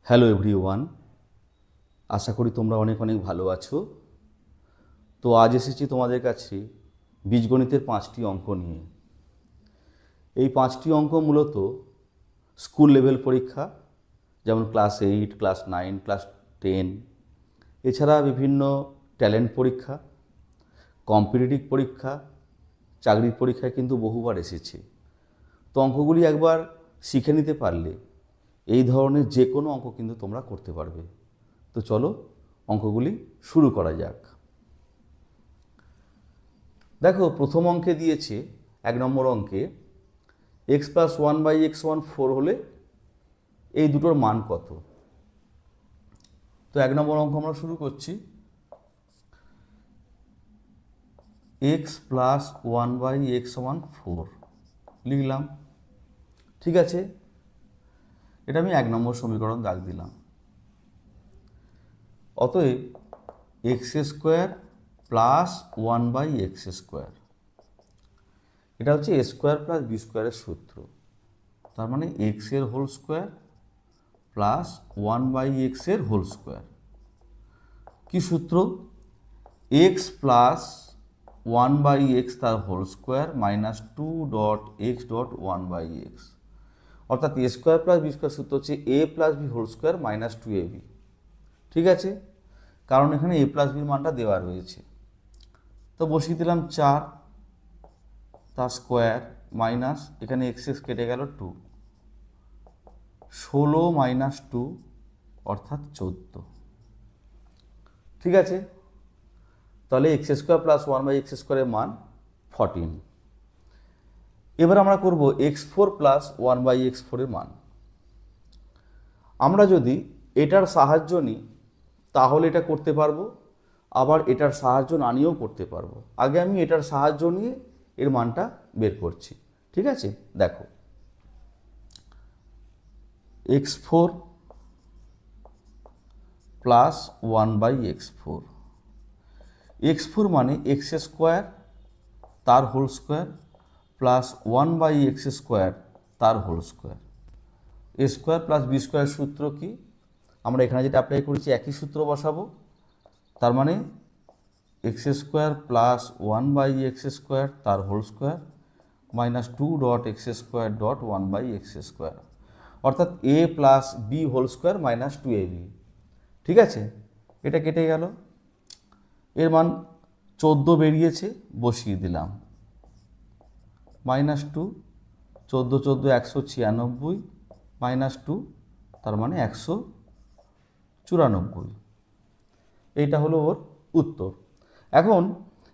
Hello everyone, আশা করি তোমরা অনেক অনেক ভালো আছো। তো আজ এসেছি তোমাদের কাছে বীজগণিতের 5টি অঙ্ক নিয়ে। এই 5টি অঙ্ক মূলত স্কুল লেভেল পরীক্ষা, যেমন ক্লাস 8, ক্লাস 9, ক্লাস 10, এছাড়া বিভিন্ন ট্যালেন্ট পরীক্ষা, কম্পিটিটিভ পরীক্ষা, চাকরির পরীক্ষায় কিন্তু বহুবার এসেছে। তো অঙ্কগুলি একবার শিখে নিতে পারলে এই ধরনের যে কোনো অঙ্ক কিন্তু তোমরা করতে পারবে। তো চলো অঙ্কগুলি শুরু করা যাক। দেখো, প্রথম অঙ্কে দিয়েছে 1 নম্বর অঙ্কে x প্লাস 1/x1 4 হলে এই দুটোর মান কত। তো 1 নম্বর অঙ্ক আমরা শুরু করছি। x প্লাস 1/x1 4 লিখলাম, ঠিক আছে। এটা আমি 1 নম্বর সমীকরণ দাগ দিলাম। অতএব এক্স স্কোয়ার প্লাস 1/x², এটা হচ্ছে a স্কোয়ার প্লাস বি স্কোয়ারের সূত্র। তার মানে এক্স এর হোল স্কোয়ার প্লাস 1/x এর হোল স্কোয়ার। কি সূত্র? এক্স প্লাস 1/x তার হোল স্কোয়ার মাইনাস 2.x.1/x, অর্থাৎ A square plus B square সূত্র হচ্ছে A plus B whole square minus 2ab। ঠিক আছে, কারণ এখানে এ প্লাস বির মানটা দেওয়া রয়েছে। তো বসিয়ে দিলাম 4 তার স্কোয়ার মাইনাস, এখানে এক্স এক্স কেটে গেল 2, 16 মাইনাস 2 অর্থাৎ 14। ঠিক আছে, তাহলে x² প্লাস 1/x² মান 14। এবার আমরা করব x4 প্লাস 1/x4 এর মান। আমরা যদি এটার সাহায্য নিই তাহলে এটা করতে পারবো, আবার এটার সাহায্য না নিয়েও করতে পারবো। আগে আমি এটার সাহায্য নিয়ে এর মানটা বের করছি। ঠিক আছে, দেখো x4 প্লাস 1/x4, x4 মানে x² তার হোল স্কোয়ার প্লাস 1/x² তার হোল স্কোয়ার। এ স্কোয়ার প্লাস বি স্কোয়ার সূত্র কি? আমরা এখানে যেটা অ্যাপ্লাই করেছি একই সূত্র বসাবো। তার মানে x² প্লাস 1/x² তার whole square minus 2.x² 1/x², অর্থাৎ a plus B whole square minus 2ab। ঠিক আছে, এটা কেটে গেল, এর মান 14 বেরিয়েছে, বসিয়ে দিলাম। মাইনাস 2, 14 14 196 মাইনাস 2, তার মানে 194। এইটা হলো ওর উত্তর। এখন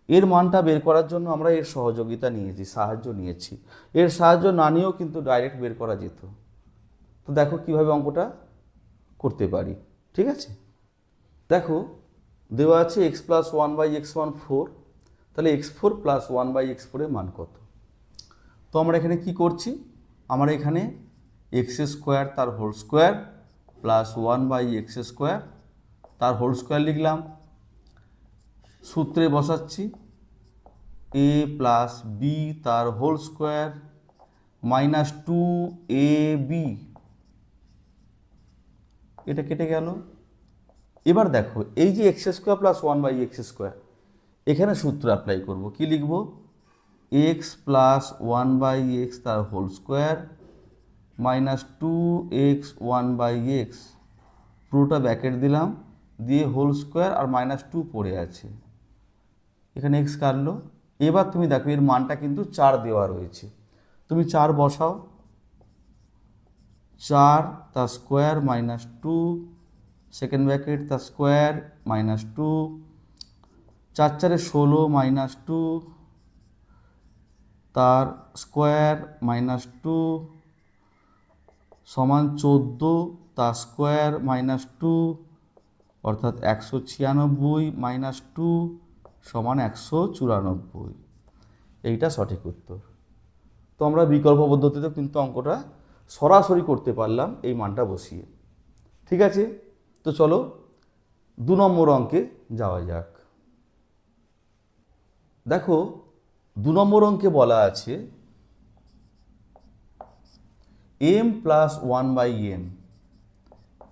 এর মানটা বের করার জন্য আমরা এর সহযোগিতা নিয়েছি, সাহায্য নিয়েছি। এর সাহায্য না নিয়েও কিন্তু ডাইরেক্ট বের করা যেত। তো দেখো কিভাবে অঙ্কটা করতে পারি। ঠিক আছে, দেখো দেওয়া আছে এক্স প্লাস 1/x1 4, তাহলে x4 প্লাস 1/x4 এর মান কত? তো আমরা এখানে কি করছি? আমরা এখানে x² তার হোল স্কোয়ার প্লাস 1/x² তার হোল স্কোয়ার লিখলাম, সূত্রে বসাচ্ছি a প্লাস বি তার হোল স্কোয়ার মাইনাস 2ab, এটা কেটে গেল। এবার দেখো এই যে x² প্লাস 1/x², এখানে সূত্র অ্যাপ্লাই করব। কি লিখব? x প্লাস 1/x তার whole square minus 2x 1/x, পুরোটা ব্র্যাকেট দিলাম, দিয়ে হোল স্কোয়ার আর মাইনাস 2 পড়ে আছে, এখানে x কাটলো। এবার তুমি দেখো এর মানটা কিন্তু 4 দেওয়া রয়েছে, তুমি 4 বসাও। 4 তার স্কোয়ার মাইনাস 2, সেকেন্ড ব্র্যাকেট তার স্কোয়ার মাইনাস 2, 4 4 16 মাইনাস 2 তার স্কোয়ার মাইনাস 2 সমান 14 তার স্কোয়ার মাইনাস 2, অর্থাৎ 196 মাইনাস 2 সমান 194। এইটা সঠিক উত্তর। তো আমরা বিকল্প পদ্ধতিতে কিন্তু অঙ্কটা সরাসরি করতে পারলাম এই মানটা বসিয়ে। ঠিক আছে, তো চলো 2 নম্বর অঙ্কে যাওয়া যাক। দেখো 2 নম্বর অঙ্কে বলা আছে m plus 1/m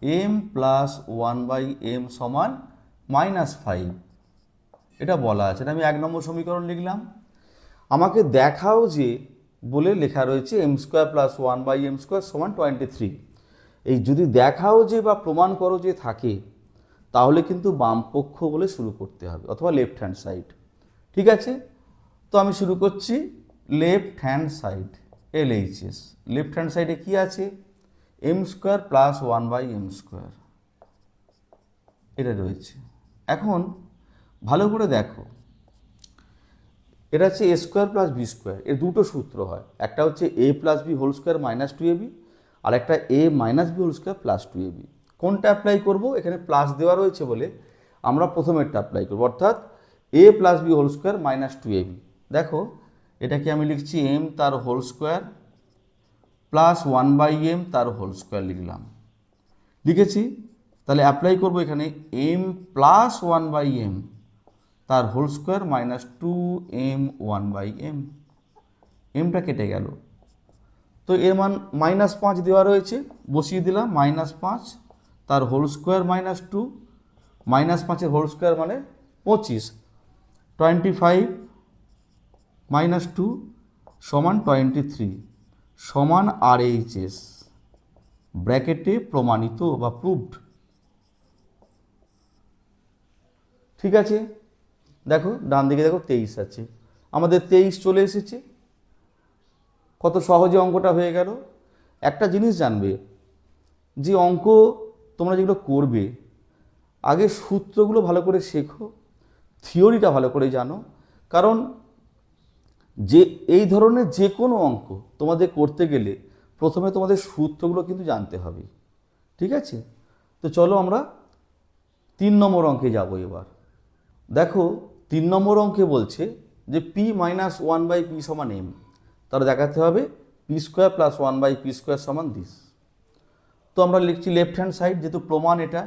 M plus 1/m সমান -5, এটা বলা আছে। এটা আমি 1 নম্বর সমীকরণ লিখলাম। আমাকে দেখাও যে বলে লেখা রয়েছে m² প্লাস 1/m² সমান 23। এই যদি দেখাও যে বা প্রমাণ করো যে থাকে, তাহলে কিন্তু বাম পক্ষ বলে শুরু করতে হবে, অথবা লেফট হ্যান্ড সাইড। ঠিক আছে, তো আমি শুরু করছি left hand side, LHS। Left hand সাইডে কি আছে? m² প্লাস 1/m², এটা রয়েছে। এখন ভালো করে দেখো, এটা হচ্ছে a² প্লাস b²। এর দুটো সূত্র হয়, একটা হচ্ছে a plus B whole square minus 2ab, আর একটা a minus B whole square plus 2ab। কোনটা অ্যাপ্লাই করব? এখানে প্লাস দেওয়া রয়েছে বলে আমরা প্রথমেরটা অ্যাপ্লাই করব, অর্থাৎ a plus B whole square minus 2ab। দেখো, এটাকে আমি লিখছি m তার হোল স্কোয়ার প্লাস 1/m তার হোল স্কোয়ার লিখলাম, লিখেছি। তাহলে অ্যাপ্লাই করব এখানে m প্লাস 1/m তার whole square minus 2m 1/m, এমটা কেটে গেল। তো এর মান -5 দেওয়া রয়েছে, বসিয়ে দিলাম। -5 তার হোল স্কোয়ার মাইনাস 2, -5-এর হোল স্কোয়ার মানে 25, 25 মাইনাস 2 সমান 23 সমান RHS, ব্র্যাকেটে প্রমাণিত বা প্রুভড। ঠিক আছে, দেখো ডান দিকে দেখো 23 আছে, আমাদের 23 চলে এসেছে। কত সহজে অঙ্কটা হয়ে গেল। একটা জিনিস জানবে, যে অঙ্ক তোমরা যেগুলো করবে, আগে সূত্রগুলো ভালো করে শেখো, থিওরিটা ভালো করে জানো। কারণ যে এই ধরনের যে কোনো অঙ্ক তোমাদের করতে গেলে প্রথমে তোমাদের সূত্রগুলো কিন্তু জানতে হবে। ঠিক আছে, তো চলো আমরা 3 নম্বর অঙ্কে যাব এবার। দেখো 3 নম্বর অঙ্কে বলছে যে p মাইনাস 1/p সমান m, তাহলে দেখাতে হবে p² প্লাস 1/p² সমান দিস। তো আমরা লিখছি লেফট হ্যান্ড সাইড, যেহেতু প্রমাণ এটা,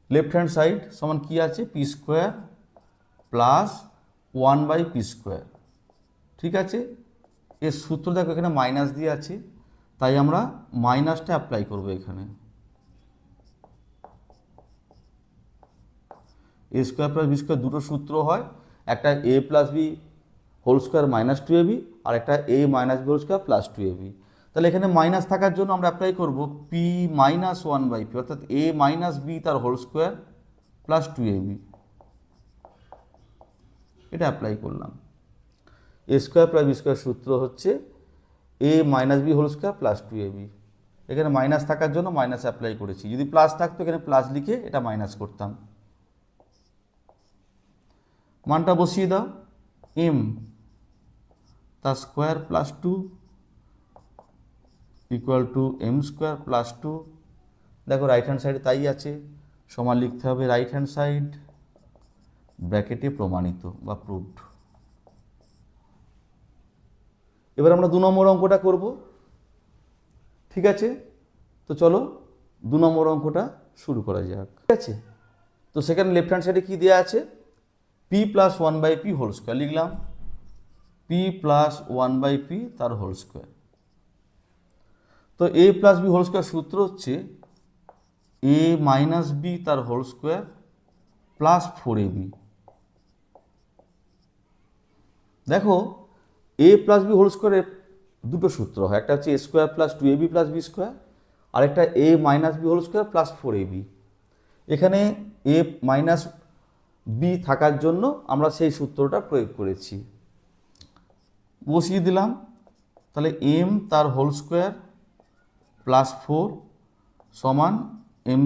লেফট হ্যান্ড সাইড সমান কি আছে? p² plus 1/p²। ঠিক আছে, এর সূত্র দেখো এখানে মাইনাস দিয়ে আছে, তাই আমরা মাইনাসটা অ্যাপ্লাই করব এখানে। a² প্লাস b² দুটো সূত্র হয়, একটা a plus B whole square minus 2ab, আর একটা a minus B whole square plus 2ab। তাহলে এখানে মাইনাস থাকার জন্য আমরা অ্যাপ্লাই করব p মাইনাস 1/p, অর্থাৎ a মাইনাস বি তার হোল স্কোয়ার প্লাস 2ab, এটা অ্যাপ্লাই করলাম। a² প্লাস b² সূত্র হচ্ছে a minus B whole square plus 2ab। এখানে মাইনাস থাকার জন্য মাইনাস অ্যাপ্লাই করেছি, যদি প্লাস থাকতো এখানে প্লাস লিখে এটা মাইনাস করতাম। মানটা বসিয়ে দাও, m তার square plus 2 equal to m² plus 2। দেখো রাইট হ্যান্ড সাইডে তাই আছে, সমান লিখতে হবে রাইট হ্যান্ড সাইড, ব্র্যাকেটে প্রমাণিত বা প্রুভড। এবার আমরা 2 নম্বর অঙ্কটা করব। ঠিক আছে, তো চলো 2 নম্বর অঙ্কটা শুরু করা যাক। ঠিক আছে, তো সেখানে লেফট হ্যান্ড সাইডে কি দেওয়া আছে? p plus 1/p whole square লিখলাম, p প্লাস 1/p তার হোল স্কোয়ার। তো a plus B whole square সূত্র হচ্ছে a মাইনাস বি তার হোল স্কোয়ার প্লাস 4ab। দেখো a প্লাস বি হোল স্কোয়ারের দুটো সূত্র হয়, একটা হচ্ছে a² plus 2ab plus b², আর একটা a minus B whole square plus 4ab। এখানে a মাইনাস বি থাকার জন্য আমরা সেই সূত্রটা প্রয়োগ করেছি, বসিয়ে দিলাম। তাহলে m তার হোল স্কোয়ার প্লাস 4 সমান m²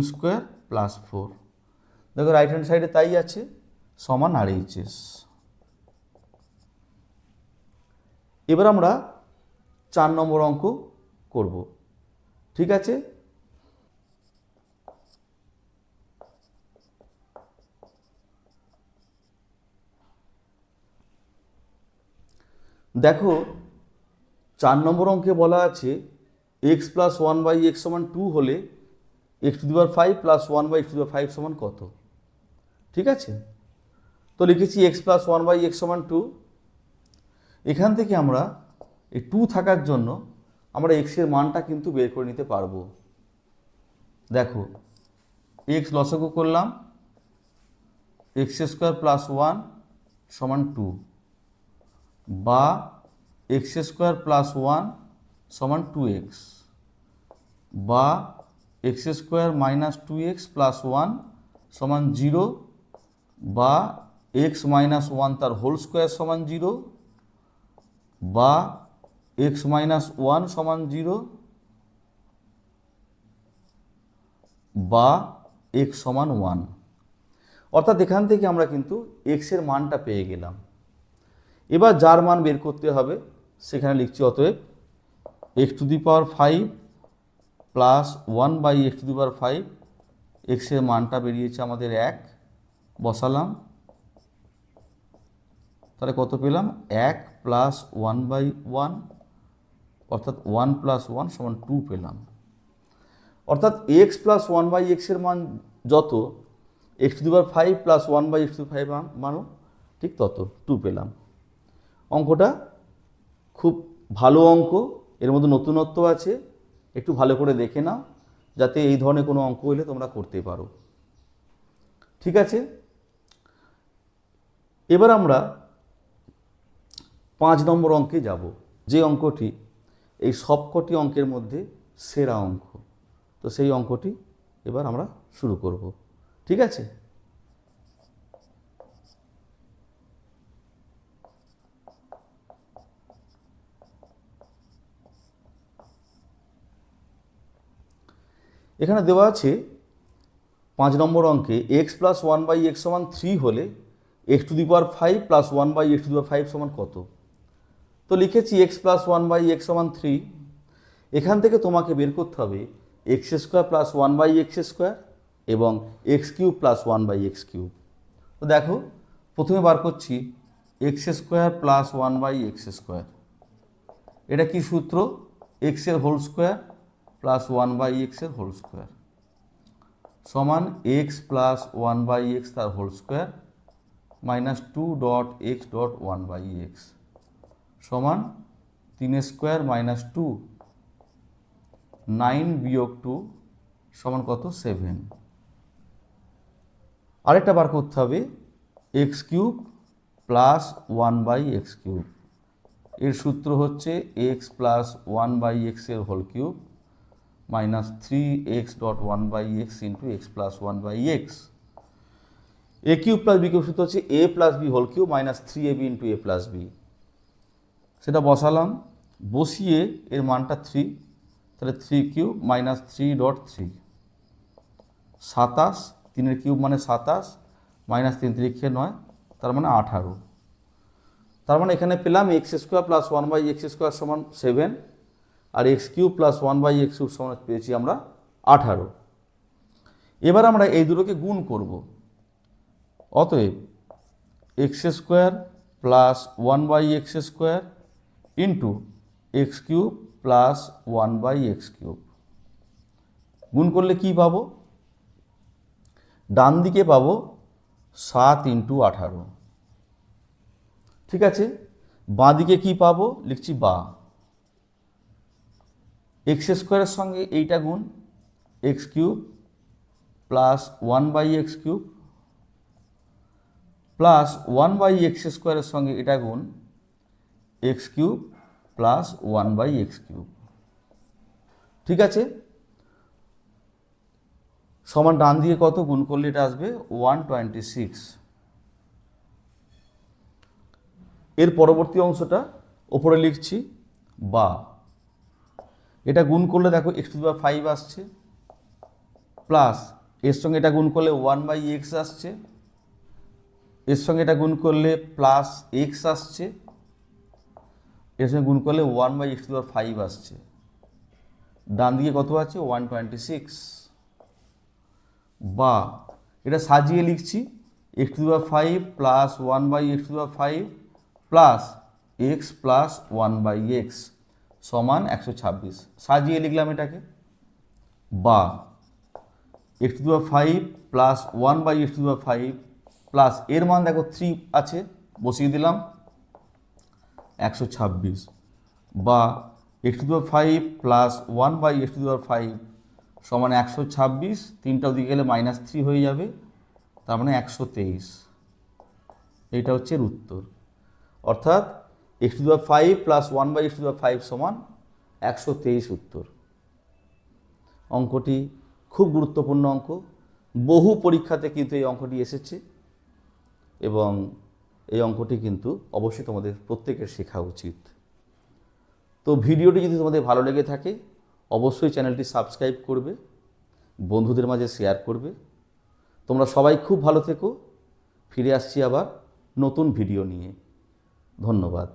প্লাস 4। দেখো রাইট হ্যান্ড সাইডে তাই আছে, সমান RHS। এবার আমরা 4 নম্বর অঙ্ক করব। ঠিক আছে, দেখো 4 নম্বর অঙ্কে বলা আছে x প্লাস 1/x সমান 2 হলে x⁵ প্লাস 1/x⁵ সমান কত? ঠিক আছে, তো লিখেছি x প্লাস 1/x সমান 2। এখান থেকে আমরা এই 2 থাকার জন্য আমরা এক্সের মানটা কিন্তু বের করে নিতে পারবো। দেখো এক্স লসাগু করলাম, এক্স স্কোয়ার প্লাস 1 সমান 2, বা এক্স স্কোয়ার প্লাস 1 সমান 2x, বা x square minus 2x plus 1 সমান 0, বা এক্স মাইনাস 1 তার হোল স্কোয়ার সমান 0, বা এক্স মাইনাস 1 সমান 0, বা এক্স সমান 1। অর্থাৎ এখান থেকে আমরা কিন্তু এক্সের মানটা পেয়ে গেলাম। এবার যার মান বের করতে হবে সেখানে লিখছি অতএব x to the power 5 plus 1 by x to the power 5, এক্সের মানটা বেরিয়েছে আমাদের 1, বসালাম, তাহলে কত পেলাম 1 প্লাস 1 বাই 1, অর্থাৎ 1 প্লাস 1 সমান 2 পেলাম। অর্থাৎ এক্স প্লাস 1 বাই এক্সের মান যত, X to the power 5 plus 1 by x to the 5 মানও ঠিক তত, 2 পেলাম। অঙ্কটা খুব ভালো অঙ্ক, এর মধ্যে নতুনত্ব আছে, একটু ভালো করে দেখে নাও যাতে এই ধরনের কোনো অঙ্ক হলে তোমরা করতে পারো। ঠিক আছে, এবার আমরা 5 নম্বর অঙ্কে যাব, যে অঙ্কটি এই সবকটি অঙ্কের মধ্যে সেরা অঙ্ক। তো সেই অঙ্কটি এবার আমরা শুরু করব। ঠিক আছে, এখানে দেওয়া আছে 5 নম্বর অঙ্কে এক্স প্লাস 1 বাই এক্স সমান 3 হলে x to the power 5 plus 1 by x to the power 5 সমান কত। তো লিখেছি এক্স প্লাস 1 বাই এক্স সমান 3। এখান থেকে তোমাকে বের করতে হবে x square plus 1 by x square এবং x cube plus 1 by x cube. তো দেখো প্রথমে বার করছি x square plus 1 by x square. এটা কি সূত্র, এক্সের হোল স্কোয়ার প্লাস 1 বাই এক্সের হোল স্কোয়ার সমান এক্স প্লাস 1 বাই এক্স তার whole square minus 2 dot x dot 1 by x সমান 3 স্কোয়ার মাইনাস 2, 9 বিয়োগ 2 সমান কত 7। আরেকটা বার করতে হবে x cube plus 1 by x cube. এর সূত্র হচ্ছে এক্স প্লাস 1 বাই এক্সের whole cube minus 3x dot 1 by x into x plus 1 by x. A cube plus B cube সূত্র হচ্ছে A plus B whole cube minus 3ab into A plus B. সেটা বসালাম, বসিয়ে এর মানটা 3, তাহলে 3 cube minus 3 dot 3, 27, 3 cube মানে 27, minus 3 3 9, তার মানে 18। তার মানে এখানে পেলাম x square plus 1 by x square সমান 7, আর x cube plus 1 by x cube সমান পেয়েছি আমরা 18। এবার আমরা এই দুটোকে গুণ করব। অতএব X square plus 1 by x square into X cube plus 1 by x cube গুণ করলে কি পাবো, ডান দিকে পাবো 7 ইন্টু 18। ঠিক আছে, বাঁ দিকে কী পাবো, লিখছি বা এক্স স্কোয়ারের সঙ্গে এইটা গুণ X cube plus 1 by x cube plus 1 by X স্কোয়ারের সঙ্গে এটা গুণ X cube plus 1 by x cube. ঠিক আছে, সমান ডান দিকে কত গুণ করলে এটা আসবে 126। এর পরবর্তী অংশটা ওপরে লিখছি বা এটা গুণ করলে দেখো এক্স টু দি পাওয়ার 5 আসছে, প্লাস এর সঙ্গে এটা গুণ করলে 1 বাই এক্স আসছে, এর সঙ্গে এটা গুণ করলে প্লাস এক্স আসছে, এর সঙ্গে গুণ করলে 1 by x to the power 5 আসছে। ডান দিকে কত আছে 126। বা এটা সাজিয়ে লিখছি x to the power 5 plus 1 by x to the power 5 plus x plus 1 by x সমান 126। সাজিয়ে লিখলাম এটাকে। বা x to the power 5 plus 1 by x to the power 5 plus এর মান দেখো 3 আছে, বসিয়ে দিলাম 126। বা x to the power 5 plus 1 by x to the power 5 সমান 126, 3টা ওদিকে গেলে -3 হয়ে যাবে, তার মানে 123। এইটা হচ্ছে এর উত্তর। অর্থাৎ x to the power 5 plus 1 by x to the power 5 সমান 123 উত্তর। অঙ্কটি খুব গুরুত্বপূর্ণ অঙ্ক, বহু পরীক্ষাতে কিন্তু এই অঙ্কটি এসেছে এবং এই অঙ্কটি কিন্তু অবশ্যই তোমাদের প্রত্যেকের শেখা উচিত। তো ভিডিওটি যদি তোমাদের ভালো লেগে থাকে অবশ্যই চ্যানেলটি সাবস্ক্রাইব করবে, বন্ধুদের মাঝে শেয়ার করবে। তোমরা সবাই খুব ভালো থেকো। ফিরে আসছি আবার নতুন ভিডিও নিয়ে। ধন্যবাদ।